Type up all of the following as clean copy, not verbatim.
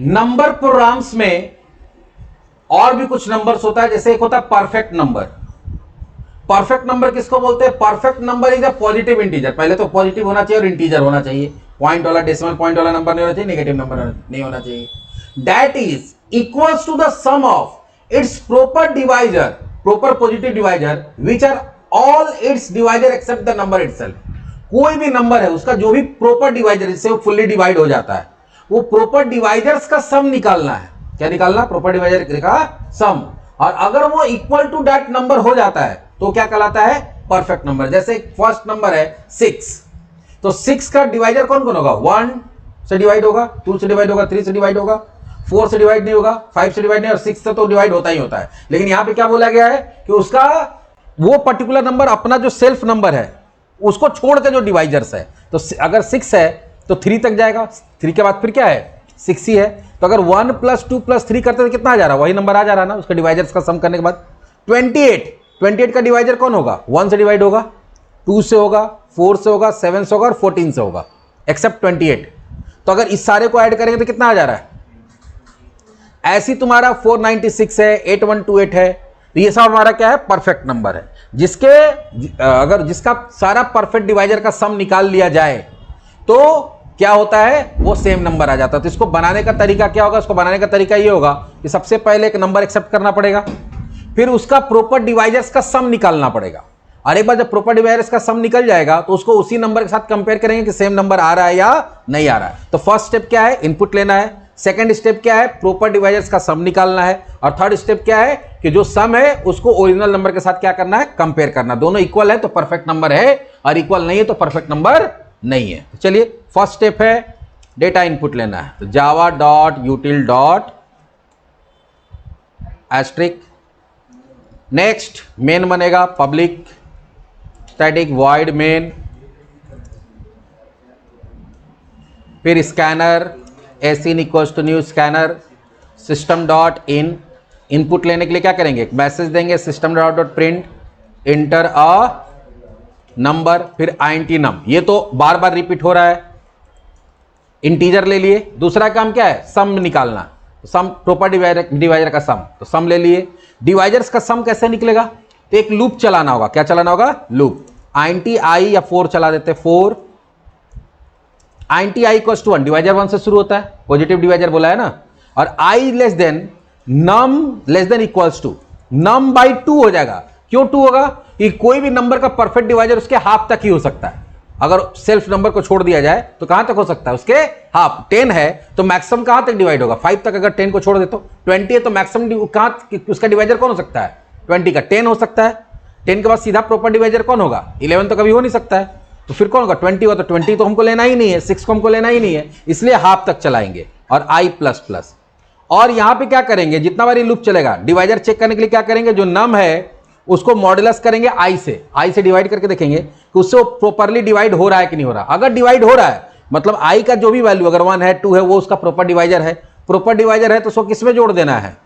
Number programmes में और भी कुछ नंबर्स होता है, जैसे एक होता है परफेक्ट नंबर। परफेक्ट नंबर किसको बोलते हैं? Perfect number is a positive integer. पहले तो पॉजिटिव होना चाहिए और इंटीजर होना चाहिए, पॉइंट वाला डेसिमल पॉइंट वाला नंबर नहीं होना चाहिए, नेगेटिव नंबर नहीं होना चाहिए। That is equals to the sum of its proper divisor, proper positive divisor, which are all its divisor except the number itself. कोई भी नंबर है उसका जो भी प्रॉपर डिवाइजर, जिससे वो फुल्ली डिवाइड हो जाता है, वो प्रॉपर डिवाइजर्स का सम निकालना है। क्या निकालना? प्रॉपर डिवाइजर का सम। और अगर वो इक्वल टू दैट नंबर हो जाता है तो क्या कहलाता है? Perfect number. जैसे फर्स्ट नंबर है 6, तो 6 का डिवाइजर कौन कौन होगा? 1 से डिवाइड होगा, 2 से डिवाइड होगा, 3 से डिवाइड होगा, 4 से डिवाइड नहीं होगा, 5 से डिवाइड नहीं, और 6 से तो डिवाइड होता ही होता है। लेकिन यहां पे क्या बोला गया है कि उसका वो पर्टिकुलर नंबर अपना जो सेल्फ नंबर है उसको छोड़ के जो डिवाइजर्स है, तो अगर 6 है तो 3 तक जाएगा, 3 के बाद फिर क्या है? 6 ही है। तो अगर 1 + 2 + 3 करते तो कितना आ जा रहा है? वही नंबर आ जा रहा है ना, उसका डिवाइजर्स का सम करने के बाद। 28 का डिवाइजर कौन होगा? 1 से डिवाइड होगा, 2 से होगा, 4 से होगा, 7 से होगा और 14 से होगा, एक्सेप्ट 28। तो अगर इस सारे को ऐड करेंगे तो कितना आ जा रहा है? ऐसी तुम्हारा 496 है, 8128 है, तो ये सब हमारा क्या है? परफेक्ट नंबर है। जिसके अगर जिसका सारा परफेक्ट डिवाइजर का सम निकाल लिया जाए तो क्या होता है? वो सेम नंबर आ जाता है। तो इसको बनाने का तरीका क्या होगा? इसको बनाने का तरीका ये होगा कि सबसे पहले एक नंबर एक्सेप्ट करना पड़ेगा, फिर उसका प्रॉपर डिवाइजर्स का सम निकालना पड़ेगा, और एक बार जब प्रॉपर डिवाइजर्स का सम निकल जाएगा तो उसको उसी नंबर के साथ कंपेयर करेंगे कि सेम नंबर आ रहा है या नहीं आ रहा है। तो फर्स्ट स्टेप क्या है? इनपुट लेना है। सेकंड स्टेप क्या है? प्रॉपर डिवाइजर्स का सम निकालना है। और थर्ड स्टेप क्या है कि जो सम है उसको ओरिजिनल नंबर के साथ क्या करना है? कंपेयर करना। दोनों इक्वल है तो परफेक्ट नंबर है, और इक्वल नहीं है तो परफेक्ट नंबर नहीं है। तो चलिए फर्स्ट स्टेप है डेटा इनपुट लेना है। तो java.util.* नेक्स्ट मेन बनेगा पब्लिक स्टैटिक वॉइड मेन, फिर स्कैनर एसिन equals to new scanner system.in। Input लेने के लिए क्या करेंगे? एक मैसेज देंगे system.print इंटर अ नंबर, फिर int num। ये तो बार बार रिपीट हो रहा है। इंटीजर ले लिए। दूसरा काम क्या है? सम निकालना। सम प्रॉपर डिवाइजर का सम, तो सम ले लिए। डिवाइजर्स का सम कैसे निकलेगा? तो एक लूप चलाना होगा। क्या चलाना होगा? लूप। int i या 4 चला देते, 4 int i = 1, डिवाइजर 1 से शुरू होता है, पॉजिटिव डिवाइजर बोला है ना। और i < num > num by 2 हो जाएगा। क्यों 2 होगा? कि कोई भी नंबर का परफेक्ट डिवाइजर उसके हाफ तक ही हो सकता है। अगर सेल्फ नंबर को छोड़ दिया जाए तो कहां तक हो सकता है? उसके हाफ। 10 है तो मैक्सिमम कहां तक डिवाइड होगा? 5 तक। अगर 10 को छोड़ दे तो 20 है तो मैक्सिमम कहां उसका डिवाइजर कौन हो सकता है? 20 का 10 हो सकता है। 10 के बाद सीधा प्रॉपर डिवाइजर कौन होगा? 11 तो कभी हो नहीं सकता है। तो फिर कौन होगा? 20 होगा। तो 20 तो हमको लेना ही नहीं है, 6 को हमको लेना ही नहीं है, इसलिए हाफ तक चलाएंगे। और i++। और यहां पे क्या करेंगे? जितना बार ये लूप चलेगा, डिवाइजर चेक करने के लिए क्या करेंगे? जो नम है उसको मॉडुलस करेंगे i से डिवाइड करके देखेंगे कि उससे वो प्रॉपरली डिवाइड हो रहा है कि नहीं हो रहा। अगर डिवाइड हो रहा है मतलब i का जो भी वैल्यू, अगर 1 है 2 है, वो उसका प्रॉपर डिवाइजर है। प्रॉपर डिवाइजर है तो उसको किस में जोड़ देना है?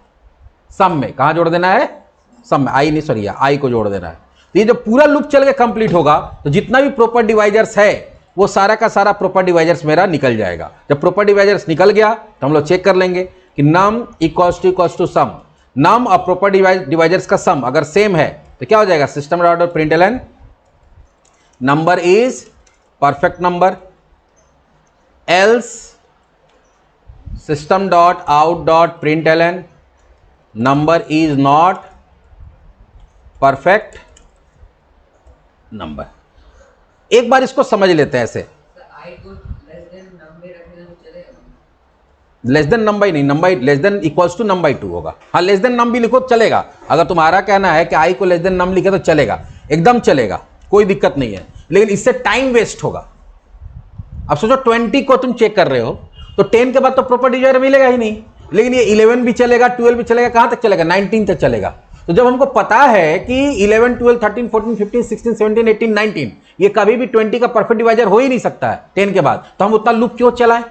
सम में। कहां जोड़ देना है? सम में। i नहीं, सॉरी, i को जोड़ देना है। तो ये जब पूरा लूप चल के कंप्लीट होगा तो जितना भी प्रॉपर डिवाइजर्स है वो सारा का सारा प्रॉपर डिवाइजर्स मेरा निकल जाएगा। जब प्रॉपर डिवाइजर्स निकल गया तो हम लोग चेक कर लेंगे कि num = सम। नम और प्रॉपर डिवाइजर्स का सम अगर सेम है तो क्या हो जाएगा? system.println number is perfect number, else system.out.println number is not perfect number. एक बार इसको समझ लेते हैं ऐसे। लेस देन नम बाई नहीं, num by less than equals to num by 2 होगा। हाँ, लेस देन नम भी लिखो चलेगा। अगर तुम्हारा कहना है कि i को लेस देन नम लिखे तो चलेगा, एकदम चलेगा, कोई दिक्कत नहीं है। लेकिन इससे टाइम वेस्ट होगा। अब सोचो 20 को तुम चेक कर रहे हो तो 10 के बाद तो प्रॉपर डिवाइजर मिलेगा ही नहीं। लेकिन ये 11 भी चलेगा, 12 भी चलेगा, कहां तक चलेगा? 19 तक चलेगा। तो जब हमको पता है कि 11, 12, 13, 14, 15, 16, 17, 18, 19 ये कभी भी 20 का परफेक्ट डिवाइजर हो ही नहीं सकता है 10 के बाद, तो हम उतना लूप क्यों चलाएं?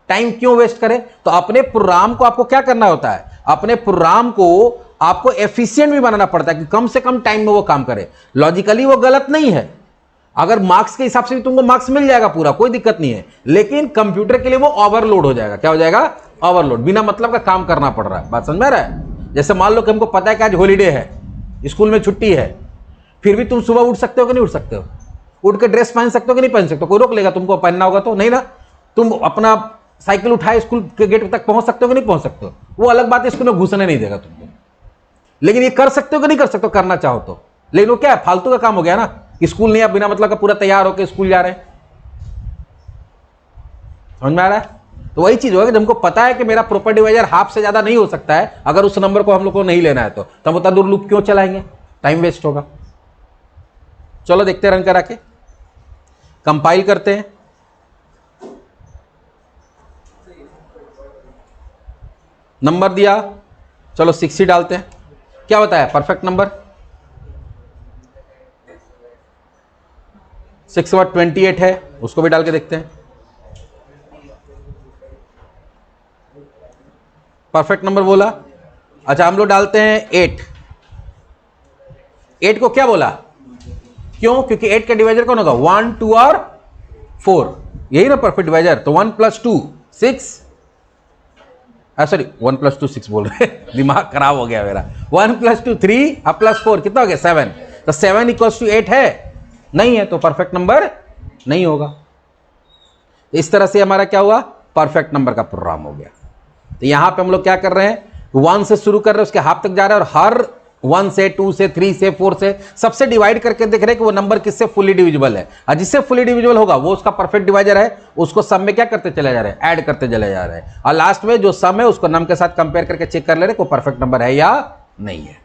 टाइम क्यों वेस्ट करें? तो अपने प्रोग्राम को आपको क्या करना होता है? अपने प्रोग्राम को आपको एफिशिएंट भी बनाना पड़ता है कि कम से कम टाइम में वो काम करे। लॉजिकली वो गलत नहीं है, अगर मार्क्स के हिसाब से भी तुमको मार्क्स मिल जाएगा पूरा, कोई दिक्कत नहीं है, लेकिन कंप्यूटर के लिए वो ओवरलोड हो जाएगा। क्या हो जाएगा? ओवरलोड, बिना मतलब का काम करना पड़ रहा है। बात समझ में आ रहा है? जैसे मान लो कि हमको पता है कि आज हॉलीडे है, स्कूल में छुट्टी है, फिर भी तुम सुबह उठ सकते हो कि नहीं उठ सकते हो? उठ के ड्रेस पहन सकते हो कि नहीं पहन सकते हो? कोई रोक लेगा तुमको पहनना होगा तो? नहीं ना। तुम अपना साइकिल उठाए स्कूल के गेट तक पहुंच सकते हो कि नहीं पहुंच सकते हो? वो अलग बात है, स्कूल में घुसने नहीं देगा तुमको, लेकिन ये कर सकते हो कि नहीं कर सकते हो? करना चाहो तो। लेकिन वो क्या है, फालतू का काम हो गया ना, कि स्कूल नहीं, आप बिना मतलब का पूरा तैयार होकर स्कूल जा रहे हैं। समझ में आ रहा है? तो वही चीज होगा कि हमको पता है कि मेरा प्रॉपर डिवाइजर हाफ से ज्यादा नहीं हो सकता है, अगर उस नंबर को हम लोग को नहीं लेना है तो हम उतना दूर लूप क्यों चलाएंगे, टाइम वेस्ट होगा। चलो देखते हैं, रन करा के कंपाइल करते हैं। नंबर दिया, चलो 60 डालते हैं। क्या बताया? परफेक्ट नंबर 6 के बाद 28 है, उसको भी डाल के देखते हैं। परफेक्ट नंबर बोला। अच्छा, हम लोग डालते हैं 8। 8 को क्या बोला? क्यों? क्योंकि 8 का डिवाइजर कौन होगा? 1, 2 और 4, यही ना परफेक्ट डिवाइजर। तो 1 + 2 6, सॉरी 1 + 2 6 बोल रहे दिमाग खराब हो गया मेरा। 1 + 2 3 और +4 कितना हो गया? 7। तो 7 = 8 है? नहीं है, तो परफेक्ट नंबर नहीं होगा। इस तरह से हमारा क्या हुआ? परफेक्ट नंबर का प्रोग्राम हो गया। तो यहां पे हम लोग क्या कर रहे हैं? 1 से शुरू कर रहे हैं, उसके हाफ तक जा रहे हैं, और हर 1 से 2 से 3 से 4 से सबसे डिवाइड करके देख रहे हैं कि वो नंबर किससे फुली डिविजिबल है, और जिससे फुली डिविजिबल होगा वो उसका परफेक्ट डिवाइजर है। उसको सम में क्या करते चले जा रहे हैं? ऐड करते चले जा रहे हैं, और लास्ट में जो सम है उसको नम के साथ कंपेयर करके चेक कर ले रहे हैं को परफेक्ट नंबर है या नहीं है।